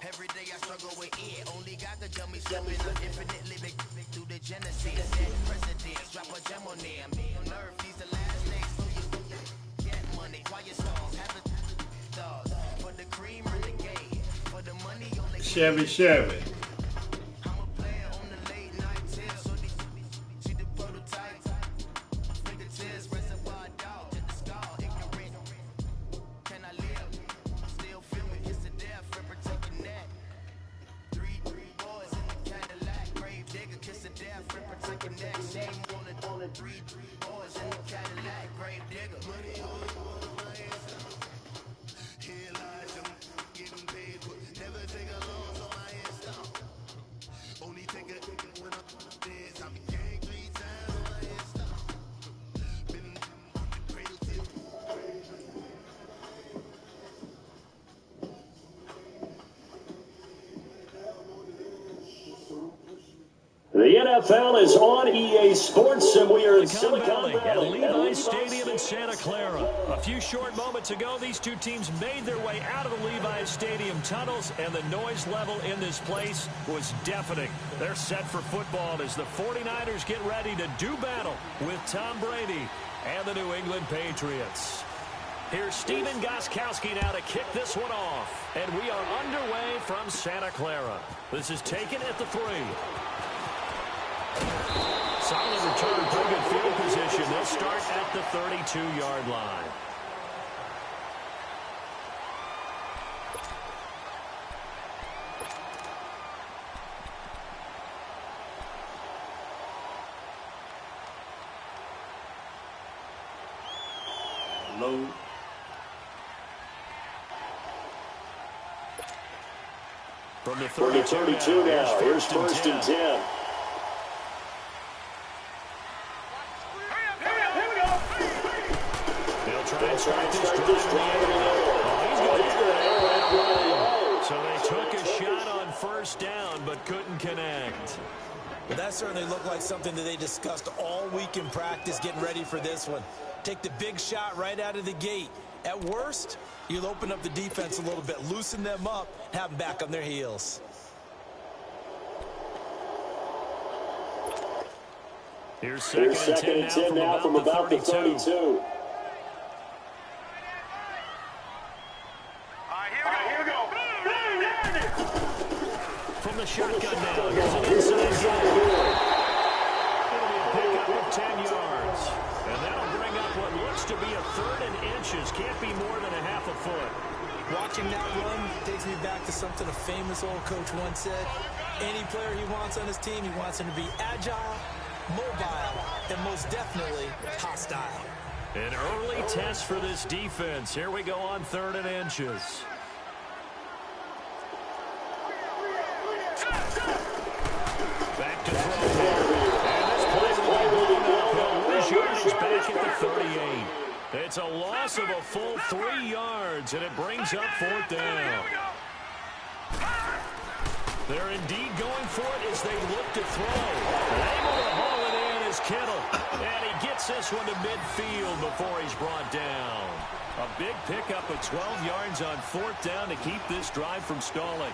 Every day I struggle with it. Only God could tell me slipping. I'm infinitely big through the Genesis. Presidents drop a gem on them. On earth, these the last days. So you get money. Quiet songs. Have the stars. For the cream renegade. For the money only. Chevy. I'm a player on the late night tips. So these see the prototype. Fingertips. Reservoir dog to the skull. Ignorant. Can I live? Still feel me. It's the death for protecting that. Three boys in the Cadillac. Grave digger. Kiss the death for protecting that. Shame on the three boys in the Cadillac. Grave digger. Money on my hands. Here lies them. Getting paid. But never take a loss on my hands down. Only take a when I'm dead. I be gang 3 times on my hands down. Been cradle tip. The NFL is on EA Sports, and we are in Silicon Silicon Valley at Valley. Levi's Stadium in Santa Clara. A few short moments ago, these two teams made their way out of the Levi's Stadium tunnels, and the noise level in this place was deafening. They're set for football as the 49ers get ready to do battle with Tom Brady and the New England Patriots. Here's Steven Gostkowski now to kick this one off. And we are underway from Santa Clara. This is taken at the 3. Solid return, pretty good field position. They'll start at the 32-yard line. Low. From the For the 32 now, here's first and 10. Start this drive. So they took a shot on first down, but couldn't connect. Well, that certainly looked like something that they discussed all week in practice, getting ready for this one. Take the big shot right out of the gate. At worst, you'll open up the defense a little bit, loosen them up, have them back on their heels. Here's second and 10 now from about the 32. From the shotgun now, here's an inside game. It'll be a pickup of 10 yards. And that'll bring up what looks to be a 3rd and inches. Can't be more than a half a foot. Watching that run takes me back to something a famous old coach once said. Any player he wants on his team, he wants him to be agile, mobile, and most definitely hostile. An early test for this defense. Here we go on 3rd and inches. Back to throw. And this play will be blown up. He'll lose yardage back at the 38. It's a loss of a full 3 yards, and it brings up 4th down. They're indeed going for it as they look to throw. Able to haul it in is Kittle. And he gets this one to midfield before he's brought down. A big pickup of 12 yards on 4th down to keep this drive from stalling.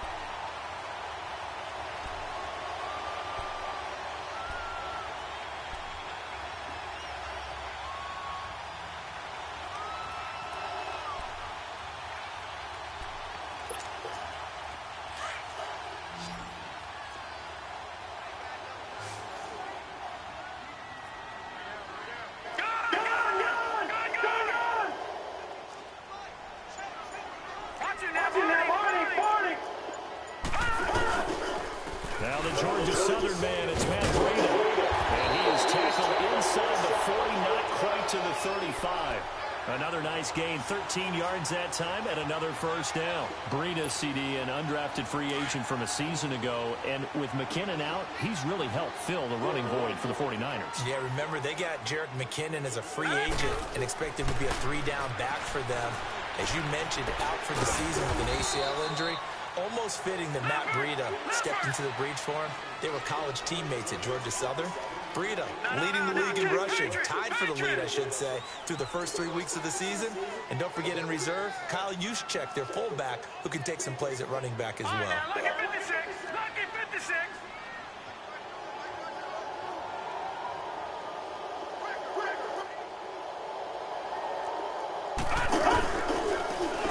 Now the Georgia Southern man, it's Matt Breda. And he is tackled inside the 40, not quite to the 35. Another nice gain, 13 yards that time, and another first down. Breda, CD, an undrafted free agent from a season ago. And with McKinnon out, he's really helped fill the running void for the 49ers. Yeah, remember, they got Jerick McKinnon as a free agent and expect him to be a 3-down back for them. As you mentioned, out for the season with an ACL injury. Almost fitting that Matt Breda stepped into the breach for him. They were college teammates at Georgia Southern. Breida leading the league in rushing, tied for the lead, I should say, through the first 3 weeks of the season. And don't forget in reserve, Kyle Juszczyk, their fullback, who can take some plays at running back as well. Look at 56. Look at 56.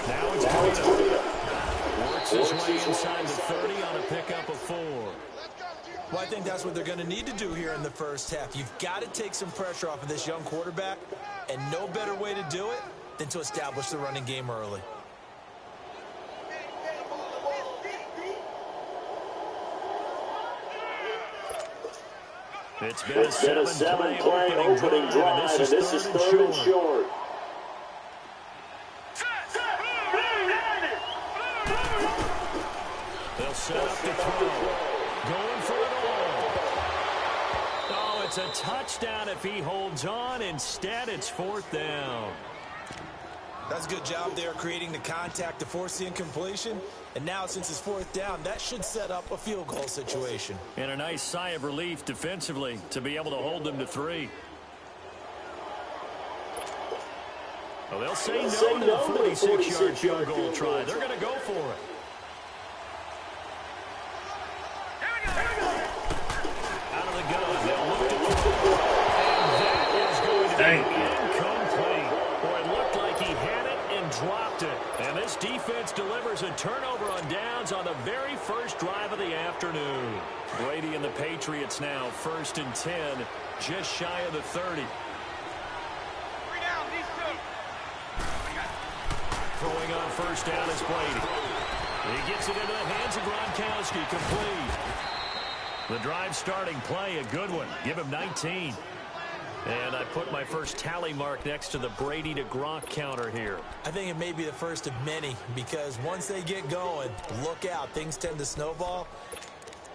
Now it's Breida. Works his way inside the 30 on a pickup of 4. Well, I think that's what they're going to need to do here in the first half. You've got to take some pressure off of this young quarterback, and no better way to do it than to establish the running game early. It's been a 7-play opening drive, and this is third and short. They'll set up to throw. Going for it all. Oh, it's a touchdown if he holds on. Instead, it's 4th down. That's a good job there creating the contact to force the incompletion. And now, since it's 4th down, that should set up a field goal situation. And a nice sigh of relief defensively to be able to hold them to 3. Well, they'll say no to the 46-yard field goal try. They're going to go for it. Out of the gun, they'll look to throw. And that is going to be incomplete. Boy, it looked like he had it and dropped it. And this defense delivers a turnover on downs on the very first drive of the afternoon. Brady and the Patriots now 1st and 10, just shy of the 30. Throwing on 1st down is Brady. He gets it into the hands of Gronkowski, complete. The drive starting play, a good one. Give him 19. And I put my first tally mark next to the Brady to Gronk counter here. I think it may be the first of many, because once they get going, look out. Things tend to snowball.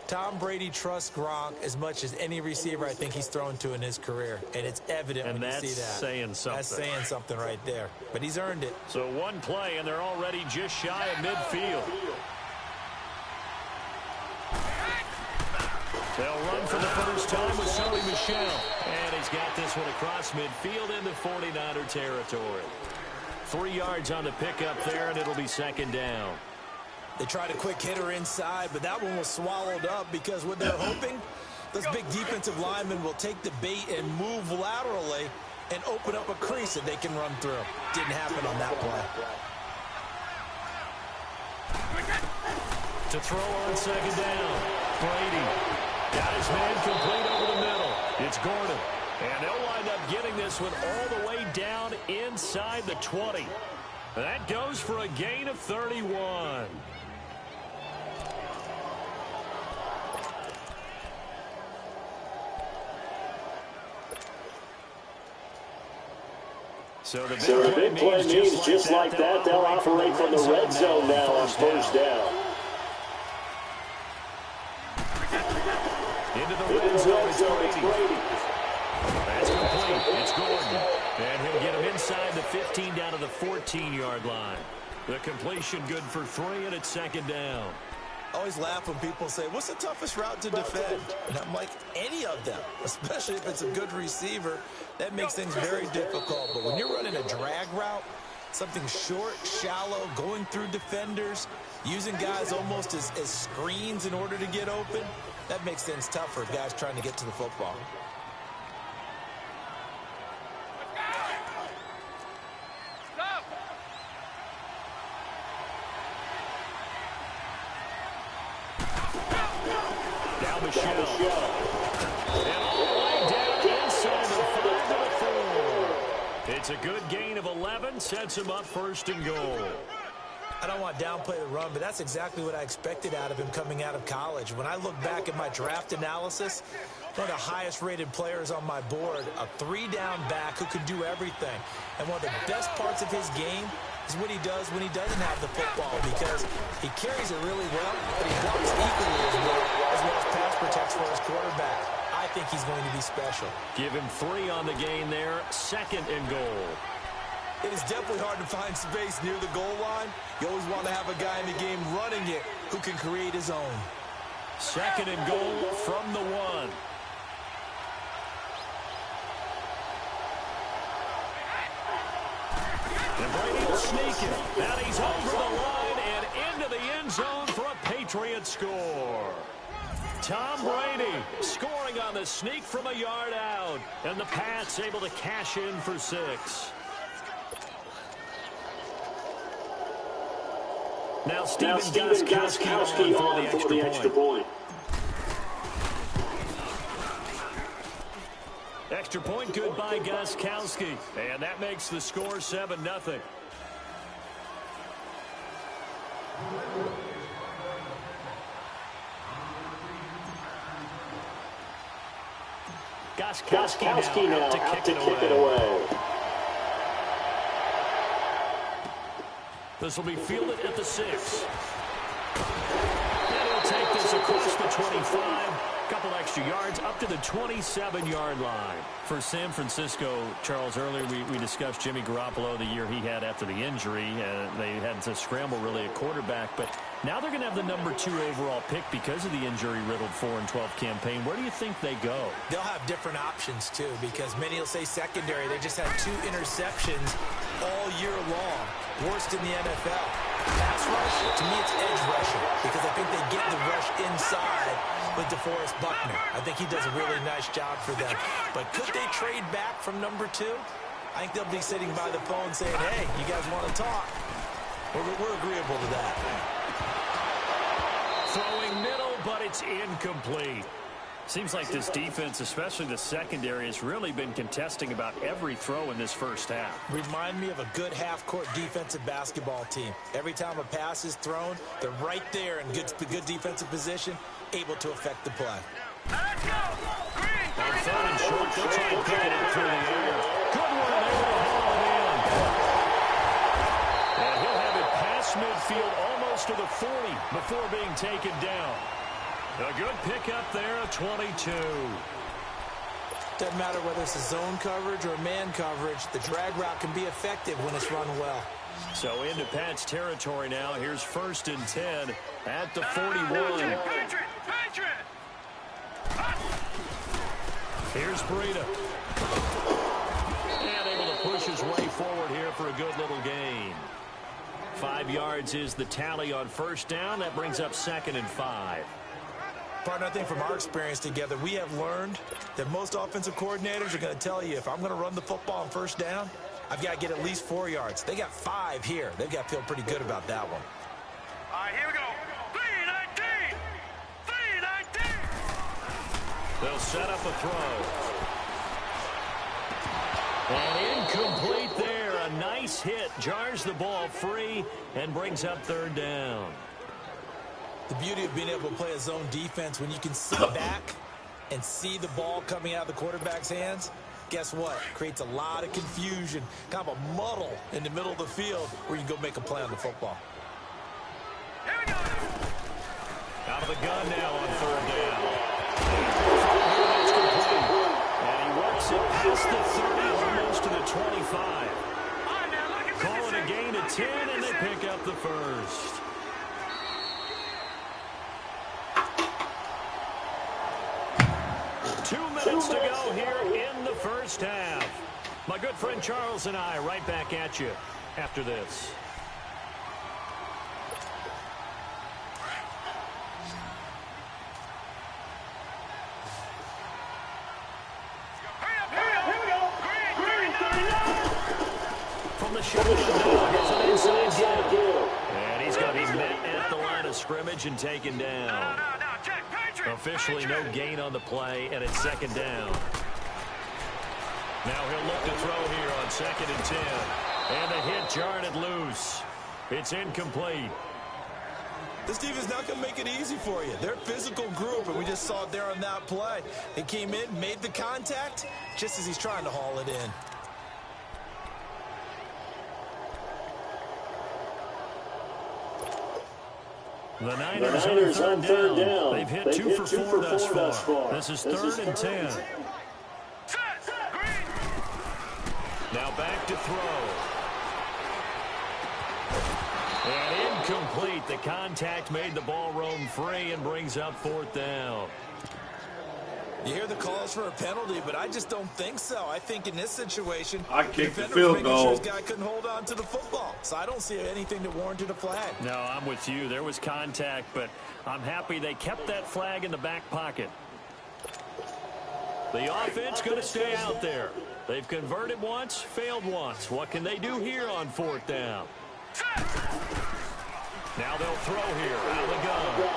Tom Brady trusts Gronk as much as any receiver I think he's thrown to in his career. And it's evident when you see that. And that's saying something. That's saying something right there. But he's earned it. So one play, and they're already just shy of midfield. They'll run for the first time with Sonny Michel. And he's got this one across midfield into 49er territory. 3 yards on the pickup there, and it'll be 2nd down. They tried a quick hitter inside, but that one was swallowed up because what they're hoping, those big defensive linemen will take the bait and move laterally and open up a crease that they can run through. Didn't happen on that play. To throw on 2nd down, Brady got his man complete over the middle. It's Gordon, and they'll wind up getting this one all the way down inside the 20. That goes for a gain of 31. So the big play means just like that, they'll operate from the red zone now on 1st down. Into the red zone, it's Brady. That's complete. It's Gordon. And he'll get him inside the 15 down to the 14-yard line. The completion good for 3, and it's 2nd down. I always laugh when people say, what's the toughest route to defend? And I'm like, any of them, especially if it's a good receiver. That makes things very difficult. But when you're running a drag route, something short, shallow, going through defenders, using guys almost as screens in order to get open, that makes things tough for guys trying to get to the football. It's a good gain of 11, sets him up 1st and goal. I don't want to downplay the run, but that's exactly what I expected out of him coming out of college. When I look back at my draft analysis, one of the highest-rated players on my board, a 3-down back who can do everything. And one of the best parts of his game is what he does when he doesn't have the football, because he carries it really well, but he blocks equally as well as pass protects for his quarterback. I think he's going to be special. Give him 3 on the gain there, 2nd and goal. It is definitely hard to find space near the goal line. You always want to have a guy in the game running it who can create his own. 2nd and goal from the 1. taken. And he's over the line and into the end zone for a Patriot score. Tom Brady scoring on the sneak from a yard out. And the Pats able to cash in for 6. Now Steven Gostkowski on for the extra point. Extra point good by Gostkowski. And that makes the score 7-0. Gostkowski now out to kick it away. This will be fielded at the 6. And he'll take this across the 25. Couple extra yards up to the 27-yard line. For San Francisco, Charles, earlier we discussed Jimmy Garoppolo, the year he had after the injury. They had to scramble really at quarterback, but now they're going to have the number 2 overall pick because of the injury-riddled 4-12 campaign. Where do you think they go? They'll have different options, too, because many will say secondary. They just had 2 interceptions all year long. Worst in the NFL. Pass rush, to me, it's edge rushing, because I think they get the rush inside with DeForest Buckner. I think he does a really nice job for them. But could they trade back from number 2? I think they'll be sitting by the phone saying, hey, you guys want to talk? We're agreeable to that. Throwing middle, but it's incomplete. Seems like this defense, especially the secondary, has really been contesting about every throw in this first half. Remind me of a good half-court defensive basketball team. Every time a pass is thrown, they're right there in good defensive position, able to affect the play. Let's go! Green! On 3rd and short, they'll try and pick it up through the air. Good one, able to haul it in. And he'll have it past midfield almost to the 40 before being taken down. A good pickup there, a 22. Doesn't matter whether it's a zone coverage or man coverage, the drag route can be effective when it's run well. So into Pat's territory now. Here's 1st and 10 at the 41. Patriot! Here's Breida. And able to push his way forward here for a good little gain. 5 yards is the tally on 1st down. That brings up 2nd and 5. Partner, I think from our experience together, we have learned that most offensive coordinators are going to tell you, if I'm going to run the football on 1st down, I've got to get at least 4 yards. They got 5 here. They've got to feel pretty good about that one. All right, here we go. 3-19! 3-19! They'll set up a throw. And incomplete there. A nice hit. Jars the ball free and brings up 3rd down. The beauty of being able to play a zone defense, when you can sit back and see the ball coming out of the quarterback's hands, guess what? Creates a lot of confusion, kind of a muddle in the middle of the field where you can go make a play on the football. Here we go! Out of the gun now on 3rd down. And he works it past the 30, almost to the 25. Calling a gain of 10, and they pick up the 1st. Minutes to go here in the 1st half. My good friend Charles and I right back at you after this. From the shotgun, here's an inside give. And he's going to be met at the line of scrimmage and taken down. Officially no gain on the play, and it's 2nd down. Now he'll look to throw here on 2nd and 10. And the hit jarred it loose. It's incomplete. This defense not going to make it easy for you. They're a physical group, and we just saw it there on that play. They came in, made the contact, just as he's trying to haul it in. The Niners on 3rd down. They've hit 2 for 4 thus far. This is 3rd and 10. Now back to throw. And incomplete. The contact made the ball roam free and brings up 4th down. You hear the calls for a penalty, but I just don't think so. I think in this situation, I kicked the defender's field making sure goal. his guy couldn't hold on to the football. So I don't see anything that warranted a flag. No, I'm with you. There was contact, but I'm happy they kept that flag in the back pocket. The offense going to stay out there. They've converted once, failed once. What can they do here on 4th down? Now they'll throw here out of the gun.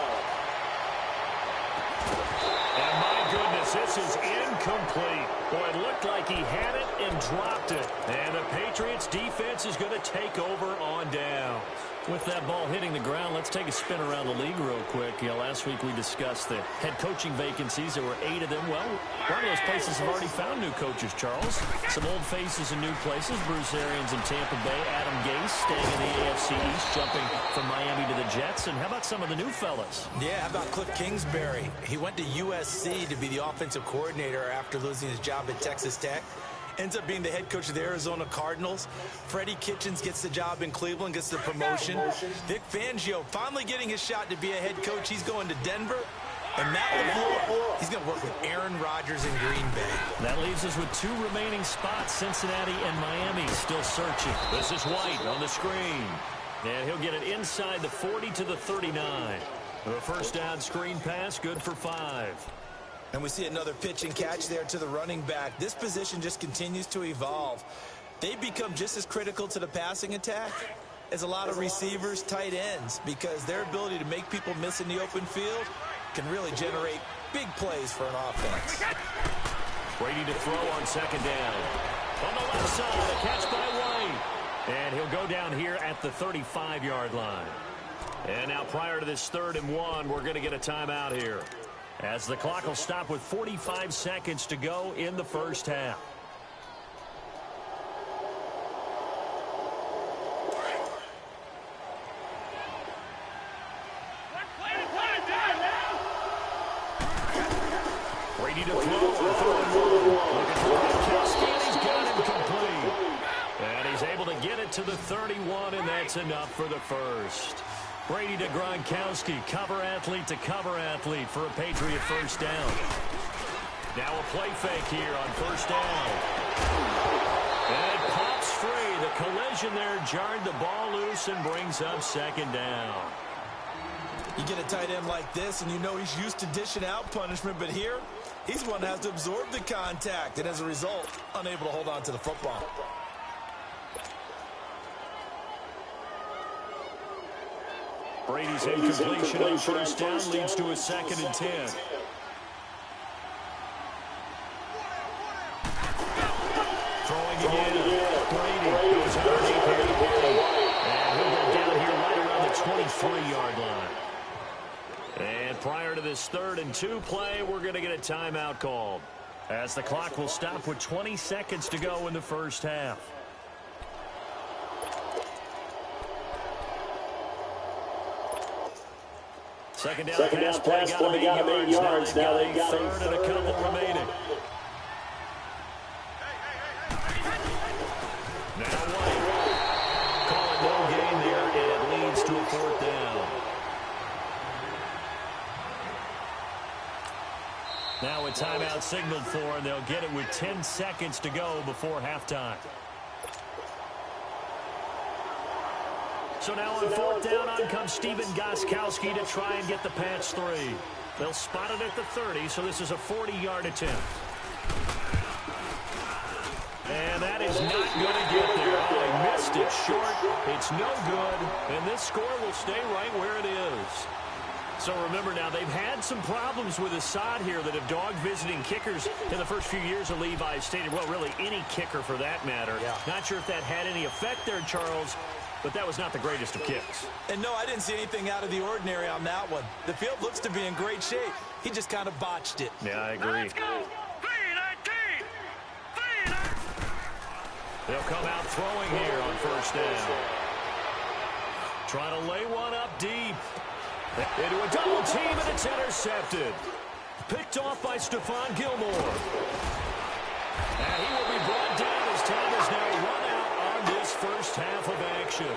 And my goodness, this is incomplete. Boy, it looked like he had it and dropped it. And the Patriots defense is going to take over on down. With that ball hitting the ground, let's take a spin around the league real quick. Last week we discussed the head coaching vacancies. There were 8 of them. Well, a lot of those places have already found new coaches, Charles. Some old faces in new places. Bruce Arians in Tampa Bay. Adam Gase staying in the AFC East, jumping from Miami to the Jets. And how about some of the new fellas? Yeah, how about Cliff Kingsbury? He went to USC to be the offensive coordinator after losing his job at Texas Tech. Ends up being the head coach of the Arizona Cardinals. Freddie Kitchens gets the job in Cleveland, gets the promotion. Vic Fangio finally getting his shot to be a head coach. He's going to Denver. And Matt LaFleur, he's going to work with Aaron Rodgers in Green Bay. That leaves us with 2 remaining spots, Cincinnati and Miami still searching. This is White on the screen. And he'll get it inside the 40 to the 39. The first down screen pass, good for 5. And we see another pitch and catch there to the running back. This position just continues to evolve. They become just as critical to the passing attack as a lot of receivers, tight ends, because their ability to make people miss in the open field can really generate big plays for an offense. Brady to throw on 2nd down. On the left side, a catch by White. And he'll go down here at the 35-yard line. And now prior to this 3rd and 1, we're going to get a timeout here, as the clock will stop with 45 seconds to go in the first half. Brady to throw on 3rd and 1. Looking for Gronkowski, he's got him complete. And he's able to get it to the 31, and that's enough for the first. Brady to Gronkowski, cover athlete to cover athlete for a Patriot first down. Now a play fake here on 1st down. And it pops free. The collision there jarred the ball loose and brings up 2nd down. You get a tight end like this, and you know he's used to dishing out punishment, but here, he's one that has to absorb the contact, and as a result, unable to hold on to the football. Brady's incompletion on 1st down leads to a 2nd and 10. Throwing again. Brady goes underneath here to White. And he'll go down here right around the 23-yard line. And prior to this 3rd and 2 play, we're going to get a timeout called, as the clock will stop with 20 seconds to go in the first half. Second down pass play got him 8 yards. Now they've got a 3rd and a couple remaining. Now White. Call it no gain there, and it leads to a 4th down. Now a timeout signaled for, and they'll get it with 10 seconds to go before halftime. So now on 4th down, on comes Stephen Gostkowski to try and get the patch 3. They'll spot it at the 30, so this is a 40-yard attempt. And that is not going to get there. Oh, he missed it short. It's no good, and this score will stay right where it is. So remember now, they've had some problems with Assad here that have dogged visiting kickers in the first few years of Levi Stadium. Well, really any kicker for that matter. Yeah. Not sure if that had any effect there, Charles, but that was not the greatest of kicks. And no, I didn't see anything out of the ordinary on that one. The field looks to be in great shape. He just kind of botched it. Yeah, I agree. Let's go. 3-19. 3-19. They'll come out throwing here on 1st down. Trying to lay one up deep. Into a double team, and it's intercepted. Picked off by Stephon Gilmore. And he will be brought down as time is now run out on this first half of action.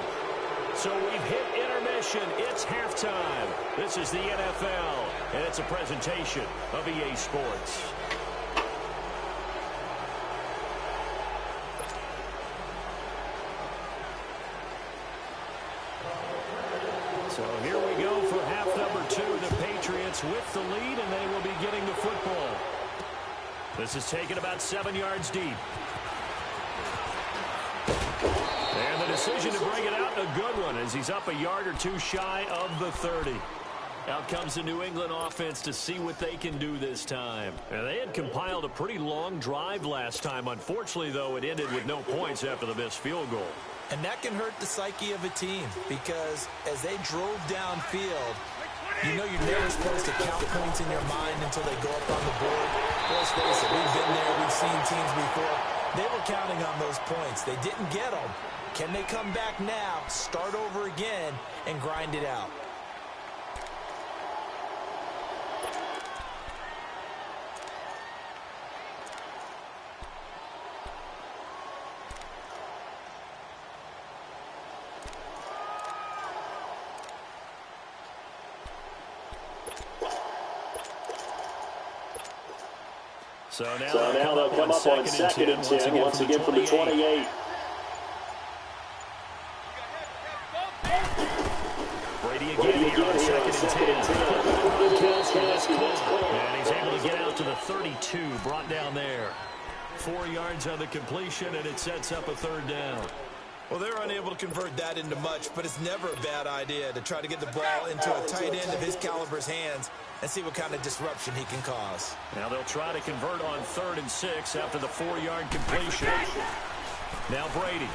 So we've hit intermission. It's halftime. This is the NFL, and it's a presentation of EA Sports. So here we go for half number 2. The Patriots with the lead, and they will be getting the football. This is taken about 7 yards deep. And the decision to bring it out, a good one, as he's up a yard or two shy of the 30. Out comes the New England offense to see what they can do this time. And they had compiled a pretty long drive last time. Unfortunately, though, it ended with no points after the missed field goal. And that can hurt the psyche of a team, because as they drove downfield, you know you're never supposed to count points in your mind until they go up on the board. Let's face it, we've been there, we've seen teams before. They were counting on those points. They didn't get them. Can they come back now, start over again, and grind it out? So now they'll come up on 2nd and 10 once again from the 28. Brady again here on 2nd and 10. And he's able to get out to the 32, brought down there. 4 yards on the completion, and it sets up a 3rd down. Well, they're unable to convert that into much, but it's never a bad idea to try to get the ball into a tight end of his caliber's hands and see what kind of disruption he can cause. Now they'll try to convert on 3rd and 6 after the 4-yard completion. Now Brady.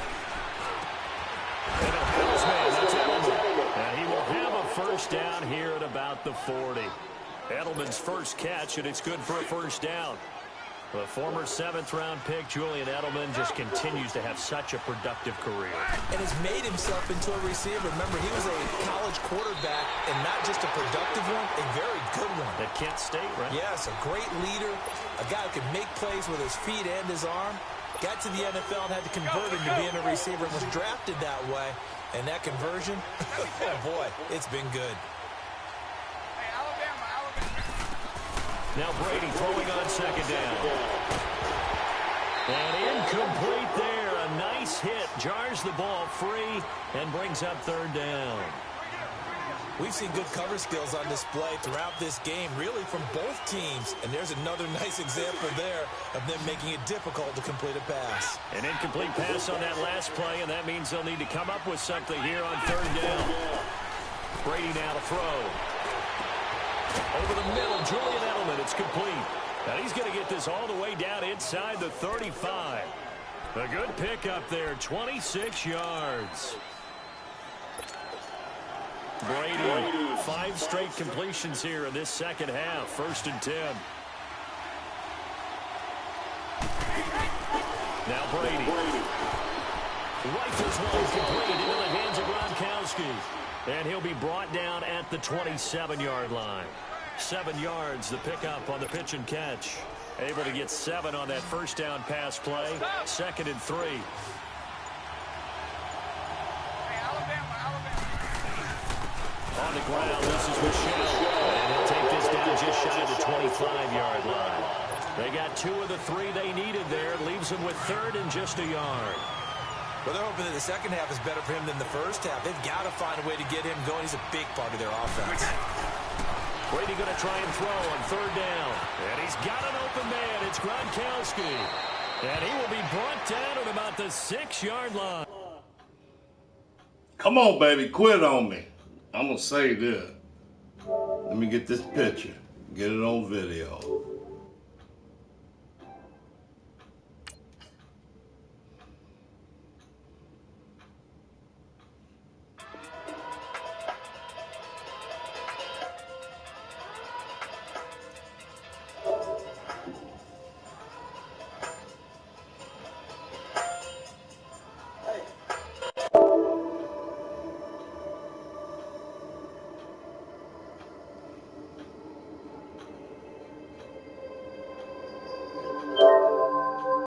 And a Bills man, that's Edelman. And he will have a 1st down here at about the 40. Edelman's first catch, and it's good for a 1st down. The former 7th-round pick, Julian Edelman, just continues to have such a productive career. And has made himself into a receiver. Remember, he was a college quarterback, and not just a productive one, a very good one. At Kent State, right? Yes, a great leader, a guy who could make plays with his feet and his arm. Got to the NFL and had to convert into being a receiver and was drafted that way. And that conversion, oh boy, it's been good. Now Brady throwing on 2nd down. And incomplete there. A nice hit. Jars the ball free and brings up 3rd down. We've seen good cover skills on display throughout this game, really from both teams. And there's another nice example there of them making it difficult to complete a pass. An incomplete pass on that last play, and that means they'll need to come up with something here on 3rd down. Brady now to throw. Over the middle, Julian Edelman, it's complete. Now he's going to get this all the way down inside the 35. A good pickup there, 26 yards. Brady, 5 straight completions here in this 2nd half, 1st and 10. Now Brady. Rifles one complete into the hands of Gronkowski. And he'll be brought down at the 27-yard line. 7 yards, the pickup on the pitch and catch. Able to get 7 on that 1st down pass play. 2nd and 3. On the ground, this is Michelle. And he'll take this down just shy of the 25-yard line. They got 2 of the 3 they needed there. Leaves them with 3rd and just a yard. Well, they're hoping that the 2nd half is better for him than the 1st half. They've got to find a way to get him going. He's a big part of their offense. Brady going to try and throw on 3rd down. And he's got an open man. It's Gronkowski. And he will be brought down at about the 6-yard line. Come on, baby. Quit on me. I'm going to say this. Let me get this picture. Get it on video.